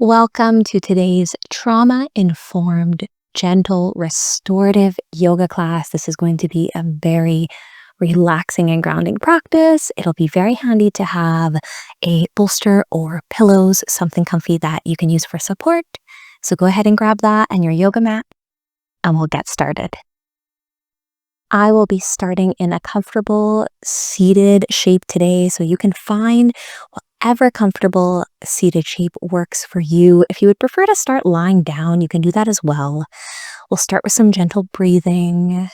Welcome to today's trauma-informed, gentle, restorative yoga class. This is going to be a very relaxing and grounding practice. It'll be very handy to have a bolster or pillows, something comfy that you can use for support. So go ahead and grab that and your yoga mat, and we'll get started. I will be starting in a comfortable seated shape today, so you can find whatever comfortable seated shape works for you. If you would prefer to start lying down, you can do that as well. We'll start with some gentle breathing.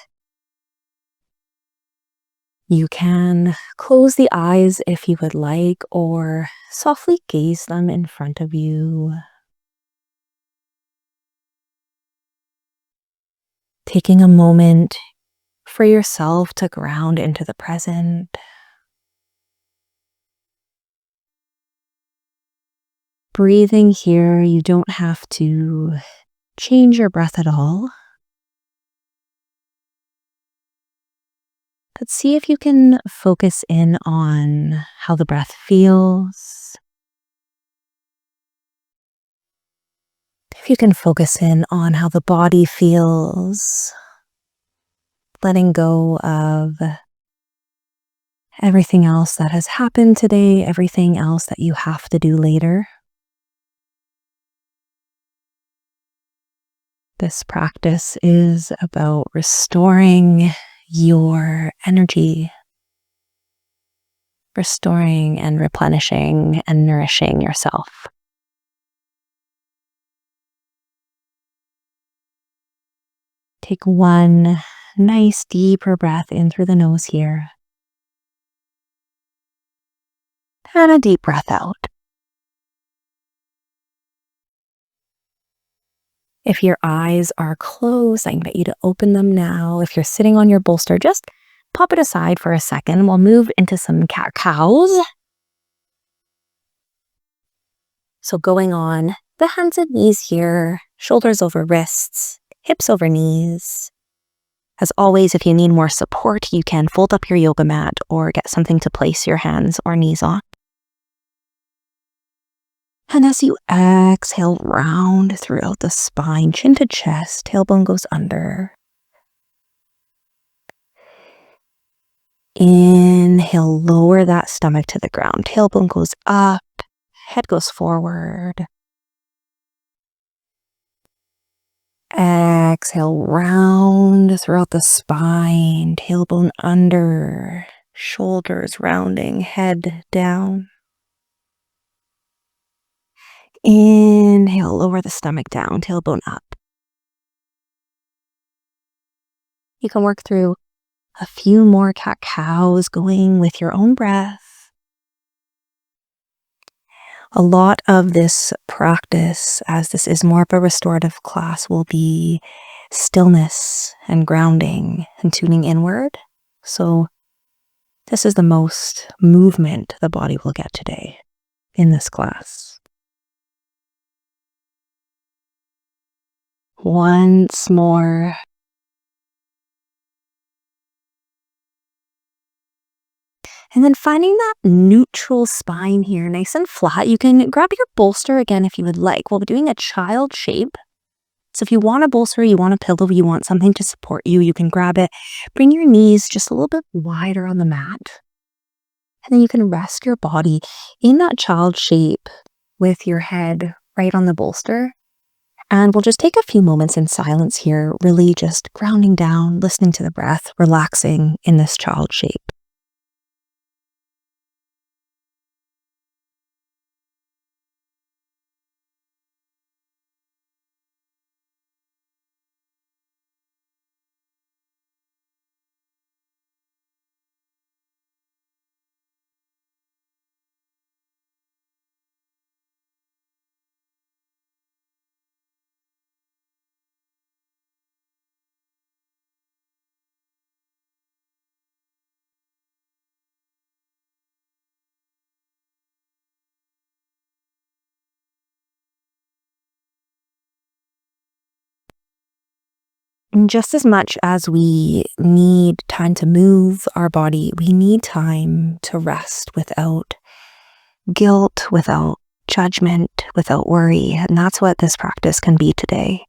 You can close the eyes if you would like, or softly gaze them in front of you. Taking a moment for yourself to ground into the present. Breathing here, you don't have to change your breath at all. But see if you can focus in on how the breath feels. If you can focus in on how the body feels, letting go of everything else that has happened today, everything else that you have to do later. This practice is about restoring your energy, restoring and replenishing and nourishing yourself. Take one nice deeper breath in through the nose here, and a deep breath out. If your eyes are closed, I invite you to open them now. If you're sitting on your bolster, just pop it aside for a second. We'll move into some cat-cows. So going on the hands and knees here, shoulders over wrists, hips over knees. As always, if you need more support, you can fold up your yoga mat or get something to place your hands or knees on. And as you exhale, round throughout the spine, chin to chest, tailbone goes under. Inhale, lower that stomach to the ground. Tailbone goes up, head goes forward. Exhale, round throughout the spine, tailbone under, shoulders rounding, head down. Inhale, lower the stomach down, tailbone up. You can work through a few more cat-cows going with your own breath. A lot of this practice, as this is more of a restorative class, will be stillness and grounding and tuning inward. So this is the most movement the body will get today in this class. Once more. And then finding that neutral spine here, nice and flat. You can grab your bolster again if you would like. We'll be doing a child shape. So if you want a bolster, you want a pillow, you want something to support you, you can grab it. Bring your knees just a little bit wider on the mat. And then you can rest your body in that child shape with your head right on the bolster. And we'll just take a few moments in silence here, really just grounding down, listening to the breath, relaxing in this child shape. And just as much as we need time to move our body, we need time to rest without guilt, without judgment, without worry. And that's what this practice can be today.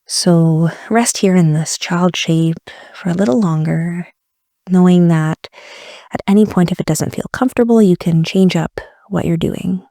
So rest here in this child shape for a little longer, knowing that at any point, if it doesn't feel comfortable, you can change up what you're doing.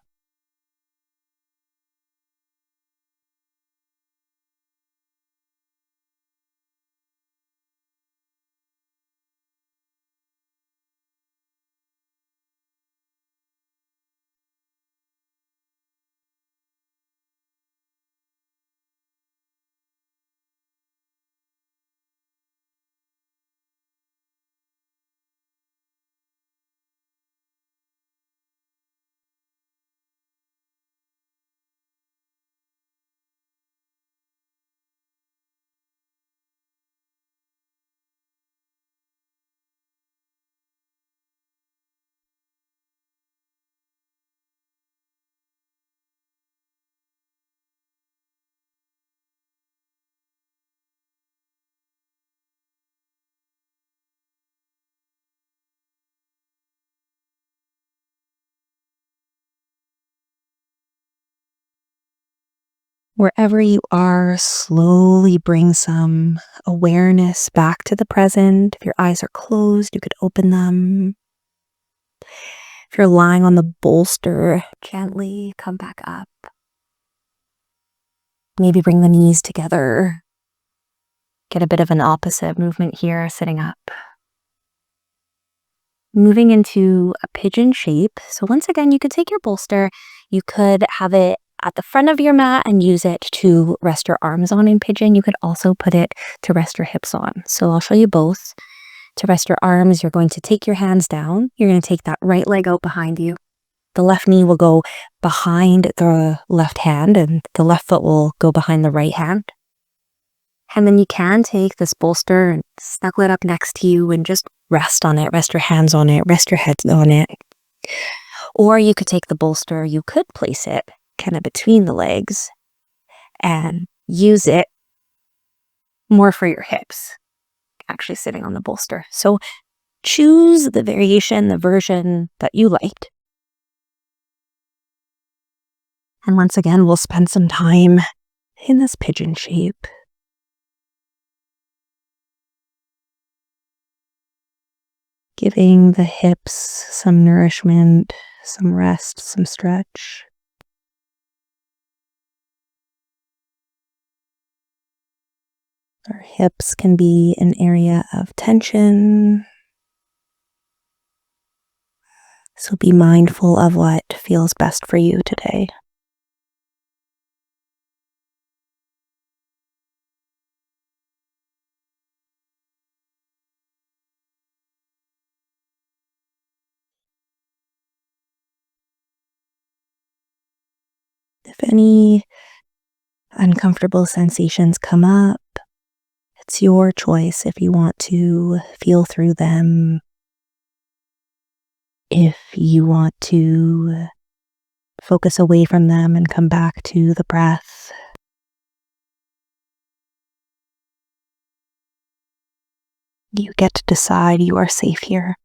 Wherever you are, slowly bring some awareness back to the present. If your eyes are closed, you could open them. If you're lying on the bolster, gently come back up. Maybe bring the knees together. Get a bit of an opposite movement here, sitting up. Moving into a pigeon shape. So once again, you could take your bolster, you could have it at the front of your mat and use it to rest your arms on in pigeon. You could also put it to rest your hips on. So I'll show you both. To rest your arms, you're going to take your hands down. You're going to take that right leg out behind you. The left knee will go behind the left hand and the left foot will go behind the right hand. And then you can take this bolster and snuggle it up next to you and just rest on it. Rest your hands on it. Rest your head on it. Or you could take the bolster. You could place it kind of between the legs and use it more for your hips, actually sitting on the bolster. So choose the variation, the version that you liked. And once again, we'll spend some time in this pigeon shape. Giving the hips some nourishment, some rest, some stretch. Our hips can be an area of tension. So be mindful of what feels best for you today. If any uncomfortable sensations come up, it's your choice if you want to feel through them, if you want to focus away from them and come back to the breath. You get to decide. You are safe here.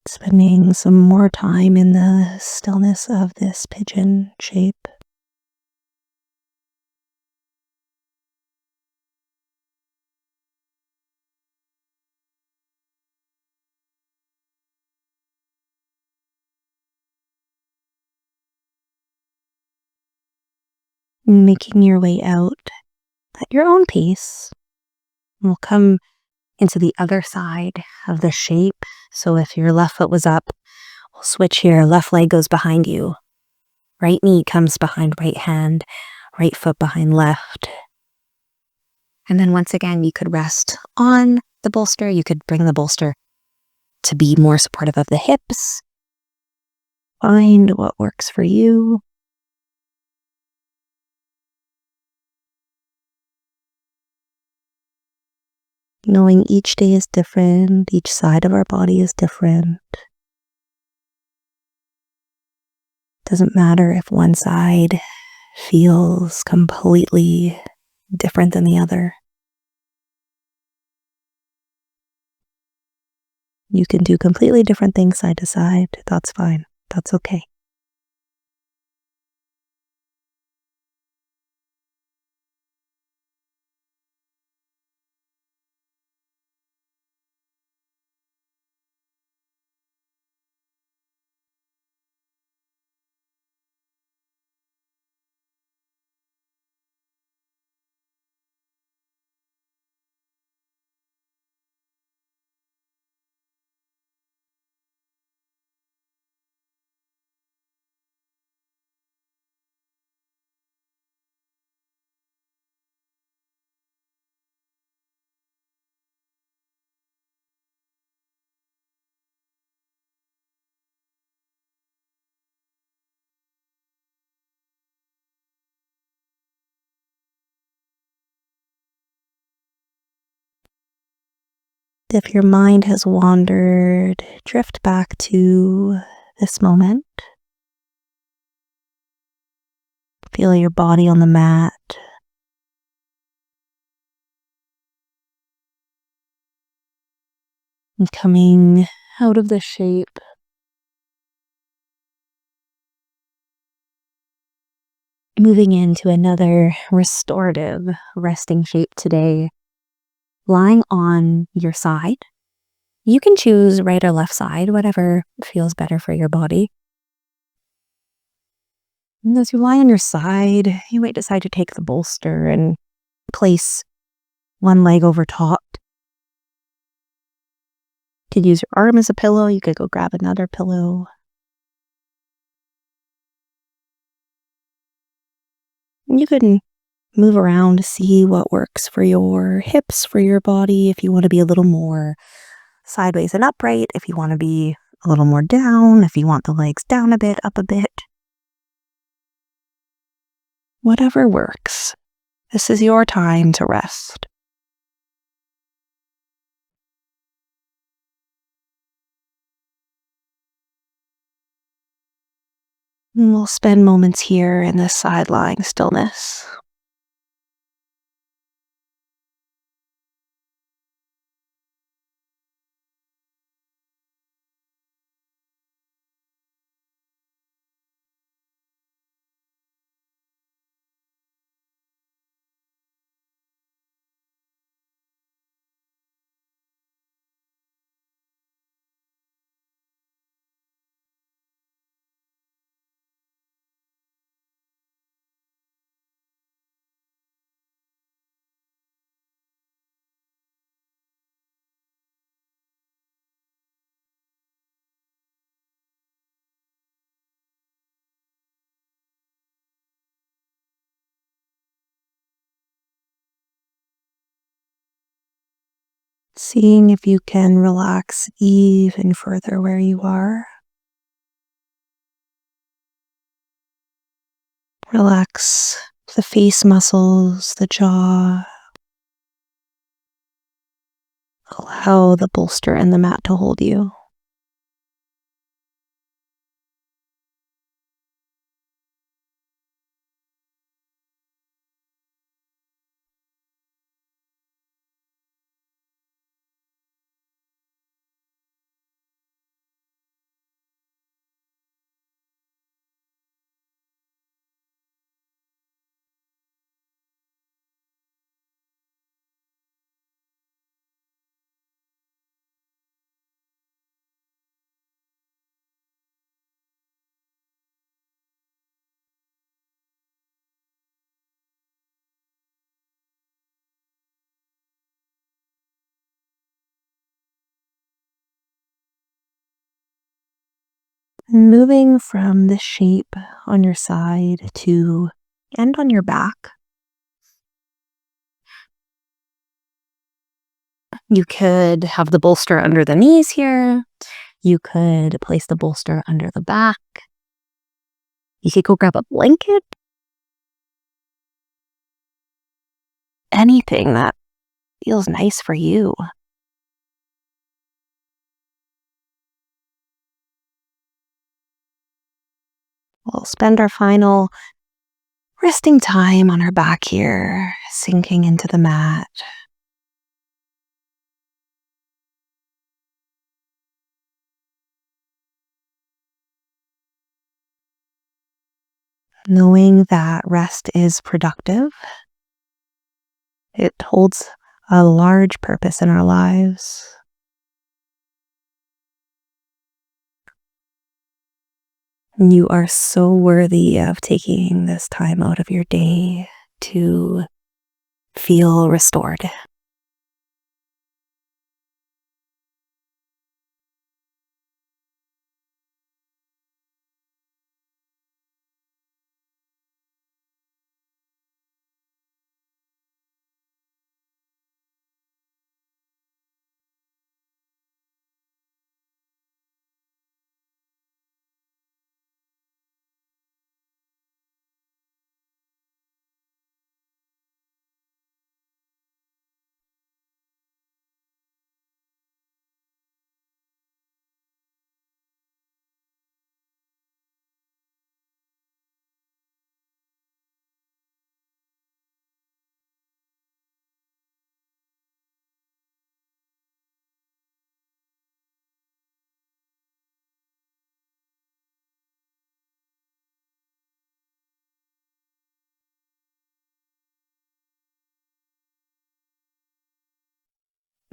Spending some more time in the stillness of this pigeon shape. Making your way out at your own pace. We'll come into the other side of the shape. So if your left foot was up, we'll switch here. Left leg goes behind you. Right knee comes behind right hand. Right foot behind left. And then once again, you could rest on the bolster. You could bring the bolster to be more supportive of the hips. Find what works for you. Knowing each day is different, each side of our body is different. Doesn't matter if one side feels completely different than the other. You can do completely different things side to side. That's fine. That's okay. If your mind has wandered, drift back to this moment. Feel your body on the mat. And coming out of the shape. Moving into another restorative resting shape today. Lying on your side. You can choose right or left side, whatever feels better for your body. And as you lie on your side, you might decide to take the bolster and place one leg over top. You could use your arm as a pillow. You could go grab another pillow. You can move around to see what works for your hips, for your body. If you want to be a little more sideways and upright, if you want to be a little more down, if you want the legs down a bit, up a bit. Whatever works. This is your time to rest. And we'll spend moments here in this side lying stillness. Seeing if you can relax even further where you are. Relax the face muscles, the jaw. Allow the bolster and the mat to hold you. And moving from the shape on your side to end on your back. You could have the bolster under the knees here. You could place the bolster under the back. You could go grab a blanket. Anything that feels nice for you. We'll spend our final resting time on our back here, sinking into the mat. Knowing that rest is productive, it holds a large purpose in our lives. You are so worthy of taking this time out of your day to feel restored.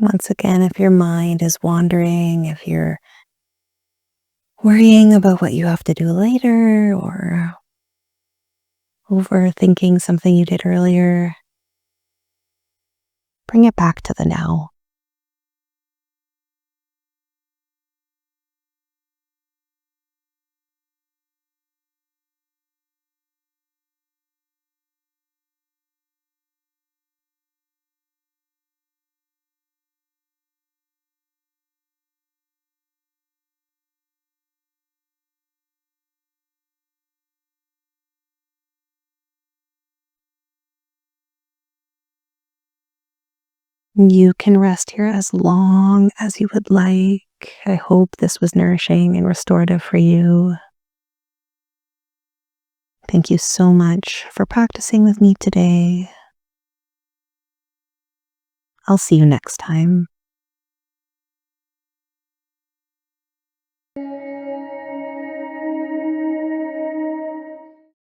Once again, if your mind is wandering, if you're worrying about what you have to do later or overthinking something you did earlier, bring it back to the now. You can rest here as long as you would like. I hope this was nourishing and restorative for you. Thank you so much for practicing with me today. I'll see you next time.